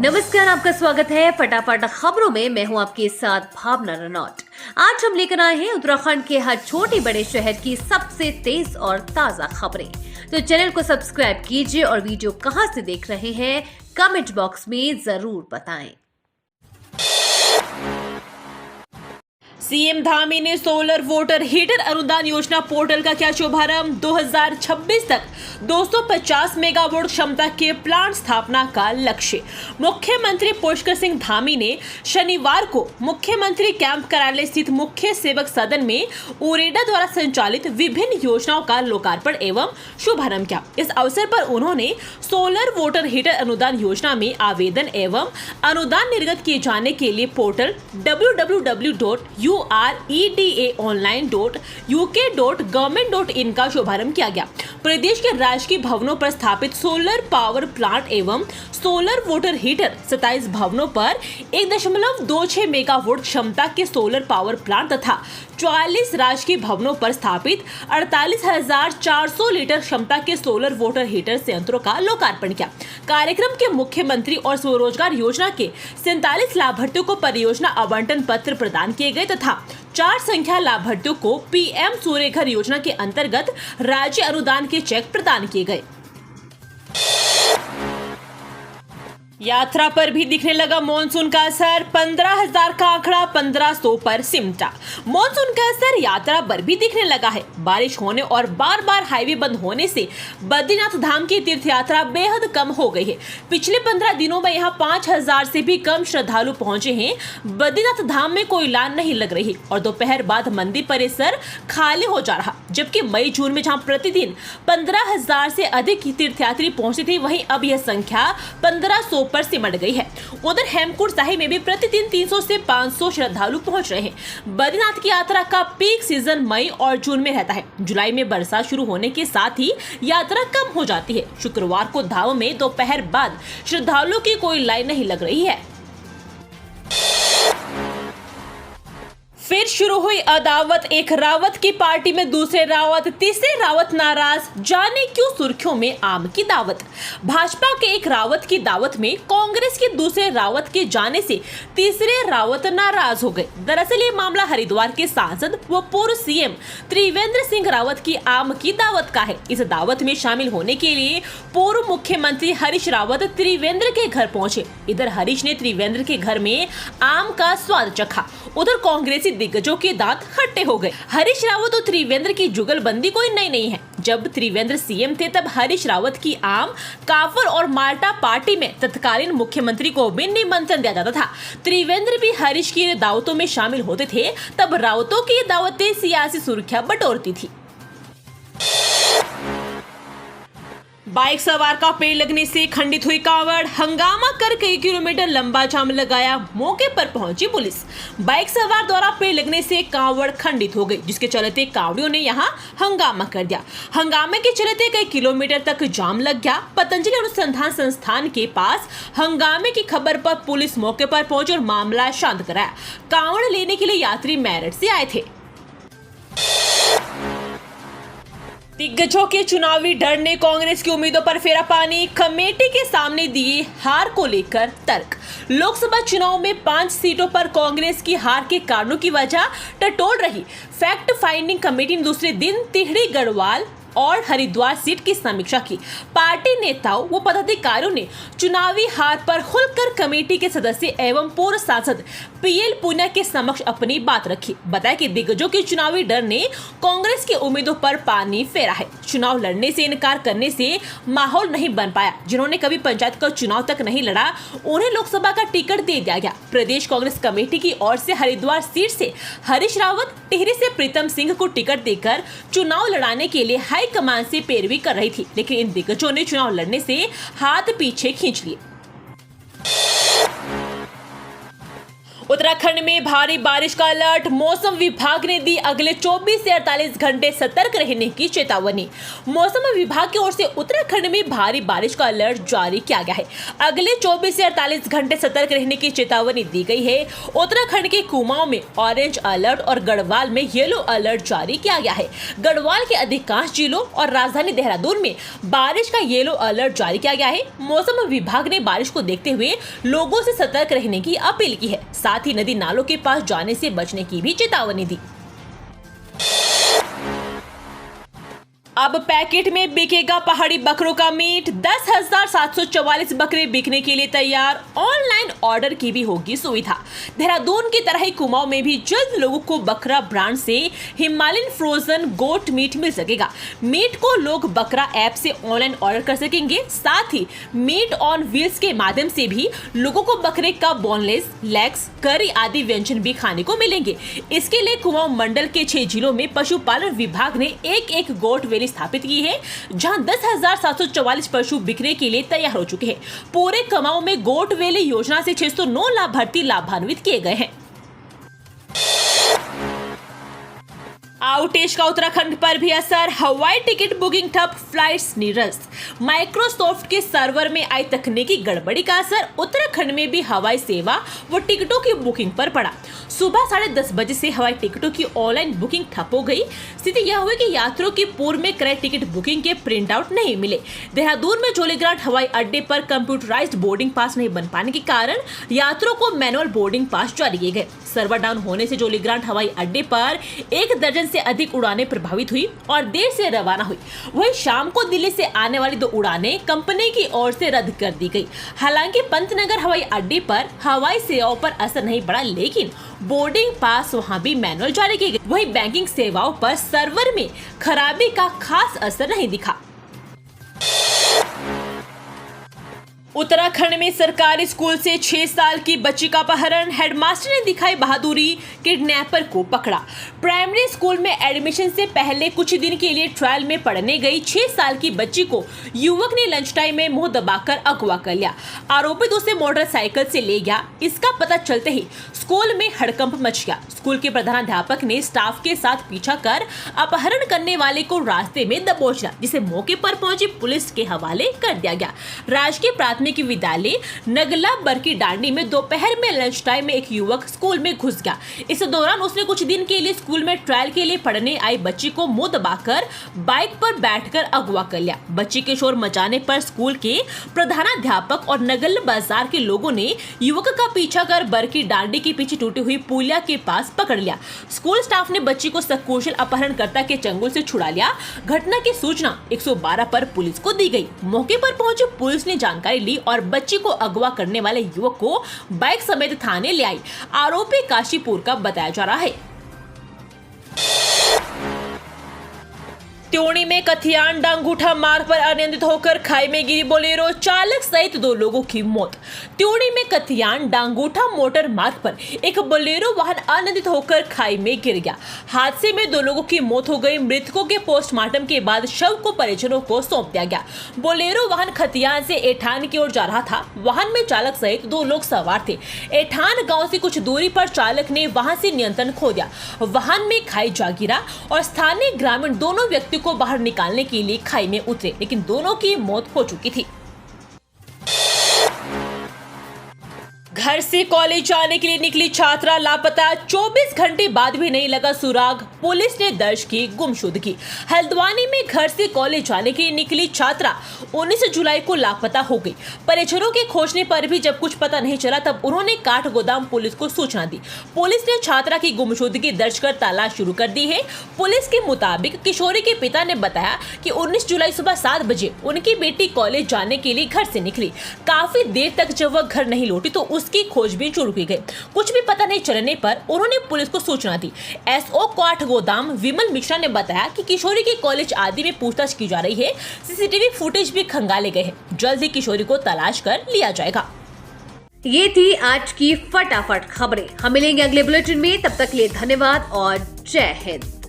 नमस्कार, आपका स्वागत है फटाफट खबरों में। मैं हूं आपके साथ भावना रनौट। आज हम लेकर आए हैं उत्तराखंड के हर छोटे बड़े शहर की सबसे तेज और ताजा खबरें। तो चैनल को सब्सक्राइब कीजिए और वीडियो कहां से देख रहे हैं कमेंट बॉक्स में जरूर बताएं। सीएम धामी ने सोलर वाटर हीटर अनुदान योजना पोर्टल का किया शुभारंभ। 2026 तक 250 मेगावाट क्षमता के प्लांट स्थापना का लक्ष्य। मुख्यमंत्री पुष्कर सिंह धामी ने शनिवार को मुख्यमंत्री कैंप कार्यालय स्थित मुख्य सेवक सदन में उरेडा द्वारा संचालित विभिन्न योजनाओं का लोकार्पण एवं शुभारंभ किया। इस अवसर पर उन्होंने सोलर वाटर हीटर अनुदान योजना में आवेदन एवं अनुदान निर्गत किए जाने के लिए पोर्टल uredaonline.uk.government.in का शुभारंभ किया गया। प्रदेश के राजकीय भवनों पर स्थापित सोलर पावर प्लांट एवं सोलर वाटर हीटर 27 भवनों पर 1.26 मेगावाट क्षमता के सोलर पावर प्लांट तथा 44 राजकीय भवनों पर स्थापित 48,400 लीटर क्षमता के सोलर वाटर हीटर संयंत्रों का लोकार्पण किया। कार्यक्रम के मुख्यमंत्री और स्वरोजगार योजना के 47 लाभार्थियों को परियोजना आवंटन पत्र प्रदान किए गए तथा 4 संख्या लाभार्थियों को पीएम सूर्य घर योजना के अंतर्गत राज्य अनुदान के चेक प्रदान किए गए। यात्रा पर भी दिखने लगा मॉनसून का असर। 15,000 का आंकड़ा 1500 पर सिमटा। मॉनसून का असर यात्रा पर भी दिखने लगा है। बारिश होने और बार बार हाईवे बंद होने से बद्रीनाथ धाम की तीर्थ यात्रा बेहद कम हो गई है। पिछले 15 दिनों में यहाँ 5,000 से भी कम श्रद्धालु पहुंचे हैं। बद्रीनाथ धाम में कोई लाइन नहीं लग रही और दोपहर बाद मंदिर परिसर खाली हो जा रहा, जबकि मई जून में जहाँ प्रतिदिन 15,000 से अधिक तीर्थयात्री पहुंचते थे, वहीं अब यह संख्या 1500 पर सिमट गई है। उधर हेमकुंड साहिब में भी प्रतिदिन 300 से 500 श्रद्धालु पहुंच रहे हैं। बद्रीनाथ की यात्रा का पीक सीजन मई और जून में रहता है। जुलाई में बरसात शुरू होने के साथ ही यात्रा कम हो जाती है। शुक्रवार को धाम में दोपहर बाद श्रद्धालुओं की कोई लाइन नहीं लग रही है। फिर शुरू हुई अदावत। एक रावत की पार्टी में दूसरे रावत, तीसरे रावत नाराज। जाने क्यों सुर्खियों में आम की दावत। भाजपा के एक रावत की दावत में कांग्रेस के दूसरे रावत के जाने से तीसरे रावत नाराज हो गए। दरअसल ये मामला हरिद्वार के सांसद व पूर्व सीएम त्रिवेंद्र सिंह रावत की आम की दावत का है। इस दावत में शामिल होने के लिए पूर्व मुख्यमंत्री हरीश रावत त्रिवेंद्र के घर पहुंचे। इधर हरीश ने त्रिवेंद्र के घर में आम का स्वाद चखा। उधर कांग्रेसी दिग्गजों के दांत खट्टे हो गए। हरीश रावत और त्रिवेंद्र की जुगलबंदी कोई नई नहीं है। जब त्रिवेंद्र सीएम थे तब हरीश रावत की आम, काफर और माल्टा पार्टी में तत्कालीन मुख्यमंत्री को भी निमंत्रण दिया जाता था। त्रिवेंद्र भी हरीश की दावतों में शामिल होते थे। तब रावतों की दावतें सियासी सुर्खियां बटोरती थी। बाइक सवार का पेड़ लगने से खंडित हुई कांवड़। हंगामा कर कई किलोमीटर लंबा जाम लगाया। मौके पर पहुंची पुलिस। बाइक सवार द्वारा पेड़ लगने से कांवड़ खंडित हो गई, जिसके चलते कांवड़ियों ने यहां हंगामा कर दिया। हंगामे के चलते कई किलोमीटर तक जाम लग गया। पतंजलि अनुसंधान संस्थान के पास हंगामे की खबर पर पुलिस मौके पर पहुंची और मामला शांत कराया। कांवड़ लेने के लिए यात्री मेरठ से आए थे। दिग्गजों के चुनावी डर ने कांग्रेस की उम्मीदों पर फेरा पानी। कमेटी के सामने दिए हार को लेकर तर्क। लोकसभा चुनाव में 5 सीटों पर कांग्रेस की हार के कारणों की वजह टटोल रही फैक्ट फाइंडिंग कमेटी ने दूसरे दिन टिहरी, गढ़वाल और हरिद्वार सीट की समीक्षा की। पार्टी नेताओं व पदाधिकारियों ने चुनावी हार पर खुलकर कमेटी के सदस्य एवं पूर्व सांसद पीएल पूनिया के समक्ष अपनी बात रखी। बताया कि दिग्गजों के चुनावी डर ने कांग्रेस की उम्मीदों पर पानी फेरा है। चुनाव लड़ने से इनकार करने से माहौल नहीं बन पाया। जिन्होंने कभी पंचायत का चुनाव तक नहीं लड़ा, उन्हें लोकसभा का टिकट दे दिया गया। प्रदेश कांग्रेस कमेटी की ओर से हरिद्वार सीट से हरीश रावत, टिहरी से प्रीतम सिंह को टिकट देकर चुनाव लड़ाने के लिए हाईकमान से पैरवी कर रही थी, लेकिन इन दिग्गजों ने चुनाव लड़ने से हाथ पीछे खींच लिए। उत्तराखंड में भारी बारिश का अलर्ट, मौसम विभाग ने दी अगले 24 से 48 घंटे सतर्क रहने की चेतावनी। मौसम विभाग की ओर से उत्तराखंड में भारी बारिश का अलर्ट जारी किया गया है। अगले 24 से 48 घंटे सतर्क रहने की चेतावनी दी गई है। उत्तराखंड के कुमाऊं में ऑरेंज अलर्ट और गढ़वाल में येलो अलर्ट जारी किया गया है। गढ़वाल के अधिकांश जिलों और राजधानी देहरादून में बारिश का येलो अलर्ट जारी किया गया है। मौसम विभाग ने बारिश को देखते हुए लोगों से सतर्क रहने की अपील की है। साथ ही नदी नालों के पास जाने से बचने की भी चेतावनी दी। अब पैकेट में बिकेगा पहाड़ी बकरों का मीट। 10,744 बकरे बिकने के लिए तैयार। ऑनलाइन ऑर्डर की भी होगी सुविधा। देहरादून की तरह ही कुमाऊं में भी जल्द लोगों को बकरा ब्रांड से हिमालयन फ्रोजन गोट मीट मिल सकेगा। मीट को लोग बकरा ऐप से ऑनलाइन ऑर्डर कर सकेंगे। साथ ही मीट ऑन व्हील्स के माध्यम से भी लोगों को बकरे का बोनलेस, लेग्स, करी आदि व्यंजन भी खाने को मिलेंगे। इसके लिए कुमाऊं मंडल के 6 जिलों में पशुपालन विभाग ने एक गोट वैली स्थापित की है, जहां 10,744 पशु बिकने के लिए तैयार हो चुके हैं। पूरे कुमाऊं में गोट वैली योजना से 609 लाभार्थी लाभान्वित किए गए हैं। आउटेज का उत्तराखंड पर भी असर। हवाई टिकट बुकिंग ठप, फ्लाइट्स निरस्त। माइक्रोसॉफ्ट के सर्वर में आई तकनीकी गड़बड़ी का असर उत्तराखंड में भी हवाई सेवा व टिकटों की बुकिंग पर पड़ा। सुबह 10:30 बजे से हवाई टिकटों की ऑनलाइन बुकिंग ठप हो गई। स्थिति यह हुई कि यात्रियों की पूर्व में क्रय टिकट बुकिंग के प्रिंट आउट नहीं मिले। देहरादून में जोलीग्रांट हवाई अड्डे पर कंप्यूटराइज्ड बोर्डिंग पास नहीं बन पाने के कारण यात्रियों को मैनुअल बोर्डिंग पास जारी किए गए। सर्वर डाउन होने से जोलीग्रांट हवाई अड्डे पर 1 दर्जन से अधिक उड़ानें प्रभावित हुई और देर से रवाना हुई। वहीं शाम को दिल्ली से आने वाली 2 उड़ानें कंपनी की ओर से रद्द कर दी गई। हालांकि पंतनगर हवाई अड्डे पर हवाई सेवाओं पर असर नहीं पड़ा, लेकिन बोर्डिंग पास वहां भी मैनुअल जारी किए गए। वहीं बैंकिंग सेवाओं पर सर्वर में खराबी का खास असर नहीं दिखा। उत्तराखंड में सरकारी स्कूल से 6 साल की बच्ची का अपहरण। हेडमास्टर ने दिखाई बहादुरी, किडनैपर को पकड़ा। प्राइमरी स्कूल में एडमिशन से पहले कुछ दिन के लिए ट्रायल में पढ़ने गई 6 साल की बच्ची को युवक ने लंच टाइम में मुंह दबाकर अगवा कर लिया। आरोपित उसे मोटरसाइकिल से ले गया। इसका पता चलते ही स्कूल में हड़कंप मच गया। स्कूल के प्रधानाध्यापक ने स्टाफ के साथ पीछा कर अपहरण करने वाले को रास्ते में दबोच लिया, जिसे मौके पर पहुंची पुलिस के हवाले कर दिया गया। राजकीय प्राथमिक विद्यालय नगला बरकी डांडी में दोपहर में लंच टाइम में एक युवक स्कूल में घुस गया। इस दौरान उसने कुछ दिन के लिए स्कूल में ट्रायल के लिए पढ़ने आई बच्ची को मुंह दबाकर बाइक पर बैठकर अगवा कर लिया। बच्ची के शोर मचाने पर स्कूल के प्रधानाध्यापक और नगल बाजार के लोगों ने युवक का पीछा कर बरकी डांडी के पीछे टूटी हुई पुलिया के पास पकड़ लिया। स्कूल स्टाफ ने बच्ची को सकुशल अपहरणकर्ता के चंगुल से छुड़ा लिया। घटना की सूचना 112 पर पुलिस को दी गई। मौके पर पहुंची पुलिस ने जानकारी ली और बच्ची को अगवा करने वाले युवक को बाइक समेत थाने ले आई। आरोपी काशीपुर का बताया जा रहा है। त्योणी में कथियान डांगूठा मार्ग पर अनियंत्रित होकर खाई में गिरी बोलेरो, चालक सहित 2 लोगों की मौत। त्योणी में कथियान डांगूठा मोटर मार्ग पर एक बोलेरो वाहन अनियंत्रित होकर खाई में गिर गया। हादसे में 2 लोगों की मौत हो गई। मृतकों के पोस्टमार्टम के बाद शव को परिजनों को सौंप दिया गया। बोलेरो वाहन खतियान से एठान की ओर जा रहा था। वाहन में चालक सहित 2 लोग सवार थे। एठान गाँव से कुछ दूरी पर चालक ने वहां से नियंत्रण खो दिया। वाहन में खाई जा गिरा और स्थानीय ग्रामीण दोनों व्यक्ति को बाहर निकालने के लिए खाई में उतरे, लेकिन दोनों की मौत हो चुकी थी। घर से कॉलेज जाने के लिए निकली छात्रा लापता, 24 घंटे बाद भी नहीं लगा सुराग। पुलिस ने दर्ज की गुमशुदगी। हल्द्वानी में घर से कॉलेज जाने के लिए निकली छात्रा 19 जुलाई को लापता हो गई। परिजनों के खोजने पर भी जब कुछ पता नहीं चला, तब उन्होंने काठगोदाम पुलिस को सूचना दी। पुलिस ने छात्रा की गुमशुदगी दर्ज कर तलाश शुरू कर दी है। पुलिस के मुताबिक किशोरी के पिता ने बताया कि 19 जुलाई सुबह 7 बजे उनकी बेटी कॉलेज जाने के लिए घर से निकली। काफी देर तक जब वह घर नहीं लौटी तो उसकी खोजबीन शुरू की गई। कुछ भी पता नहीं चलने पर उन्होंने पुलिस को सूचना दी। एसओ काठगोदाम विमल मिश्रा ने बताया कि किशोरी की कॉलेज आदि में पूछताछ की जा रही है। सीसीटीवी फुटेज भी खंगाले गए हैं। जल्द ही किशोरी को तलाश कर लिया जाएगा। ये थी आज की फटाफट खबरें। हम मिलेंगे अगले बुलेटिन में। तब तक के लिए धन्यवाद और जय हिंद।